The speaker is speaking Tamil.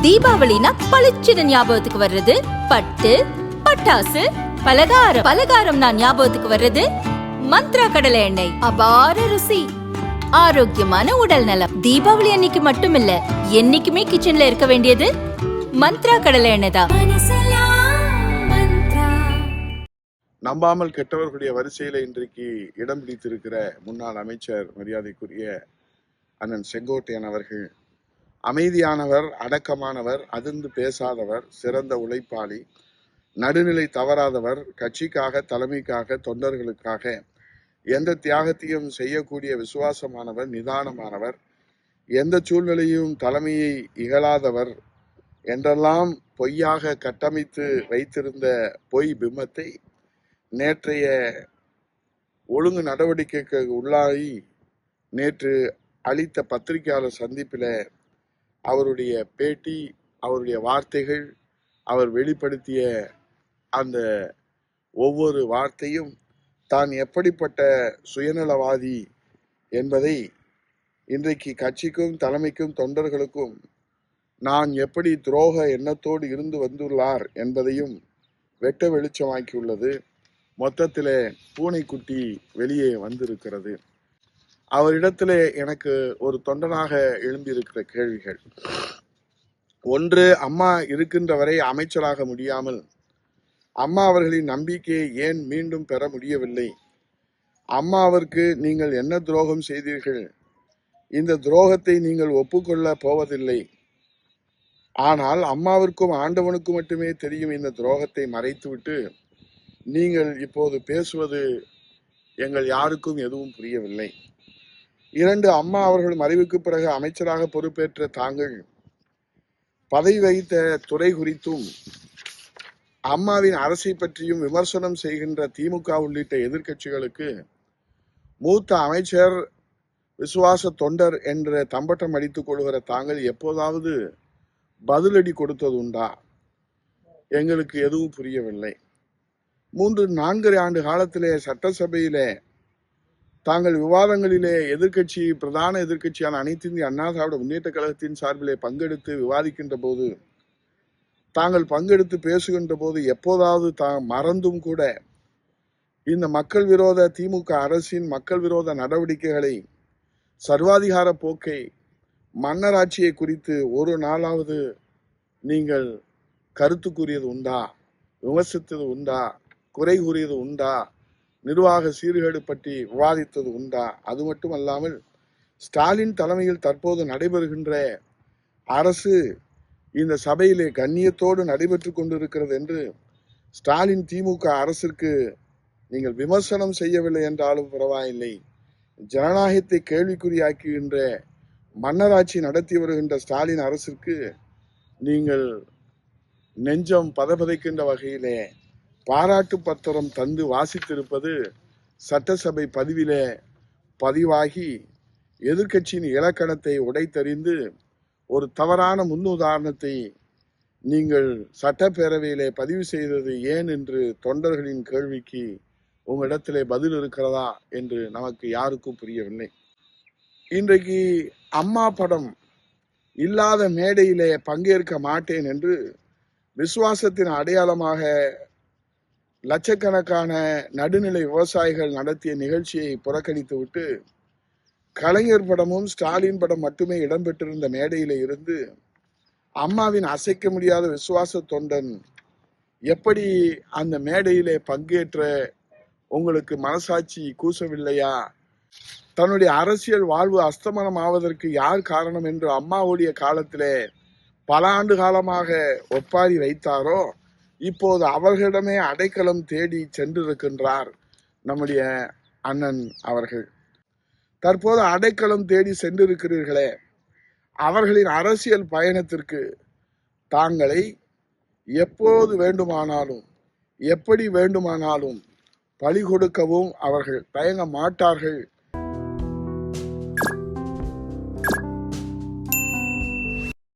தீபாவளினா பளிச்சுன்னு ஞாபகத்துக்கு வர்றது பட்டு, பட்டாசு, பலகாரம். பலகாரம்னா ஞாபகத்துக்கு வர்றது மந்த்ரா கடலை எண்ணெய். அபார ருசி, ஆரோக்கியமான உடல் நலம். தீபாவளி அன்னைக்கு மட்டும் இல்ல, என்னைக்குமே கிச்சன்ல இருக்க வேண்டியது மந்த்ரா கடலை எண்ணெய் தான். நம்பாமல் கெட்டவர்களுடைய வரிசையில இன்றைக்கு இடம் பிடித்திருக்கிற முன்னாள் அமைச்சர் மரியாதைக்குரிய அண்ணன் செங்கோட்டையன் அவர்கள் அமைதியானவர், அடக்கமானவர், அதிர்ந்து பேசாதவர், சிறந்த உழைப்பாளி, நடுநிலை தவறாதவர், கட்சிக்காக, தலைமைக்காக, தொண்டர்களுக்காக எந்த தியாகத்தையும் செய்யக்கூடிய விசுவாசமானவர், நிதானமானவர், எந்த சூழ்நிலையும் தலைமையை இகழாதவர் என்றெல்லாம் பொய்யாக கட்டமைத்து வைத்திருந்த பொய் பிம்பத்தை நேற்றைய ஒழுங்கு நடவடிக்கைக்கு உள்ளாகி நேற்று அளித்த பத்திரிகையாளர் சந்திப்பில் அவருடைய பேட்டி, அவருடைய வார்த்தைகள், அவர் வெளிப்படுத்திய அந்த ஒவ்வொரு வார்த்தையும் தான் எப்படிப்பட்ட சுயநலவாதி என்பதை இன்றைக்கு கட்சிக்கும், தலைமைக்கும், தொண்டர்களுக்கும் நான் எப்படி துரோக எண்ணத்தோடு இருந்து வந்துள்ளார் என்பதையும் வெட்ட வெளிச்சமாக்கியுள்ளது. மொத்தத்தில் பூனைக்குட்டி வெளியே வந்திருக்கிறது. அவரிடத்திலே எனக்கு ஒரு தொண்டனாக எழும்பியிருக்கிற கேள்விகள். ஒன்று, அம்மா இருக்கின்ற வரை அமைச்சராக முடியாமல் அம்மா அவர்களின் நம்பிக்கையை ஏன் மீண்டும் பெற முடியவில்லை? அம்மாவிற்கு நீங்கள் என்ன துரோகம் செய்தீர்கள்? இந்த துரோகத்தை நீங்கள் ஒப்புக்கொள்ள போவதில்லை. ஆனால் அம்மாவிற்கும் ஆண்டவனுக்கும் மட்டுமே தெரியும் இந்த துரோகத்தை மறைத்துவிட்டு நீங்கள் இப்போது பேசுவது எங்கள் யாருக்கும் எதுவும் புரியவில்லை. 2, அம்மா அவர்கள் மறைவுக்கு பிறகு அமைச்சராக பொறுப்பேற்ற தாங்கள் பதவி வகித்த துறை குறித்தும் அம்மாவின் அரசை பற்றியும் விமர்சனம் செய்கின்ற திமுக உள்ளிட்ட எதிர்க்கட்சிகளுக்கு மூத்த அமைச்சர், விசுவாச தொண்டர் என்ற தம்பட்டம் அடித்துக் கொள்கிற தாங்கள் எப்போதாவது பதிலடி கொடுத்தது உண்டா? எங்களுக்கு எதுவும் புரியவில்லை. 3, 4 ஆண்டு காலத்திலே சட்டசபையிலே தாங்கள் விவாதங்களிலே பிரதான எதிர்க்கட்சியான அனைத்து இந்திய அண்ணா திராவிட முன்னேற்ற கழகத்தின் சார்பிலே பங்கெடுத்து விவாதிக்கின்ற போது, தாங்கள் பங்கெடுத்து பேசுகின்ற போது எப்போதாவது மறந்தும் கூட இந்த மக்கள் விரோத திமுக அரசின் மக்கள் விரோத நடவடிக்கைகளை, சர்வாதிகார போக்கை, மன்னராட்சியை குறித்து ஒரு நாளாவது நீங்கள் கருத்து கூறியது உண்டா? விமர்சித்தது உண்டா? குறை கூறியது உண்டா? நிர்வாக சீர்கேடு பற்றி விவாதித்தது உண்டா? அது மட்டுமல்லாமல் ஸ்டாலின் தலைமையில் தற்போது நடைபெறுகின்ற அரசு இந்த சபையிலே கண்ணியத்தோடு நடைபெற்று கொண்டிருக்கிறது என்று ஸ்டாலின் திமுக அரசிற்கு நீங்கள் விமர்சனம் செய்யவில்லை என்றாலும் பரவாயில்லை, ஜனநாயகத்தை கேள்விக்குறியாக்குகின்ற மன்னராட்சி நடத்தி வருகின்ற ஸ்டாலின் அரசிற்கு நீங்கள் நெஞ்சம் பதபதைக்கின்ற வகையிலே பாராட்டு பத்திரம் தந்து வாசித்திருப்பது சட்டசபை பதிவிலே பதிவாகி எதிர்க்கட்சியின் இலக்கணத்தை உடைத்தறிந்து ஒரு தவறான முன்னுதாரணத்தை நீங்கள் சட்டப்பேரவையிலே பதிவு செய்தது ஏன் என்று தொண்டர்களின் கேள்விக்கு உங்களிடத்திலே பதில் இருக்கிறதா என்று நமக்கு யாருக்கும் புரியவில்லை. இன்றைக்கு அம்மா படம் இல்லாத மேடையிலே பங்கேற்க மாட்டேன் என்று விசுவாசத்தின் அடையாளமாக லட்சக்கணக்கான நடுநிலை விவசாயிகள் நடத்திய நிகழ்ச்சியை புறக்கணித்துவிட்டு கலைஞர் படமும் ஸ்டாலின் படம் மட்டுமே இடம்பெற்றிருந்த மேடையில இருந்து அம்மாவின் அசைக்க முடியாத விசுவாச தொண்டன் எப்படி அந்த மேடையிலே பங்கேற்ற உங்களுக்கு மனசாட்சி கூசவில்லையா? தன்னுடைய அரசியல் வாழ்வு அஸ்தமனம் ஆவதற்கு யார் காரணம் என்று அம்மாவுடைய காலத்திலே பல ஆண்டு காலமாக ஒப்பாரி வைத்தாரோ, இப்போது அவர்களிடமே அடைக்கலம் தேடி சென்றிருக்கின்றார் நம்முடைய அண்ணன் அவர்கள். தற்போது அடைக்கலம் தேடி சென்றிருக்கிறீர்களே, அவர்களின் அரசியல் பயணத்திற்கு தாங்களை எப்போது வேண்டுமானாலும், எப்படி வேண்டுமானாலும் பலி கொடுக்கவும் அவர்கள் தயங்க மாட்டார்கள்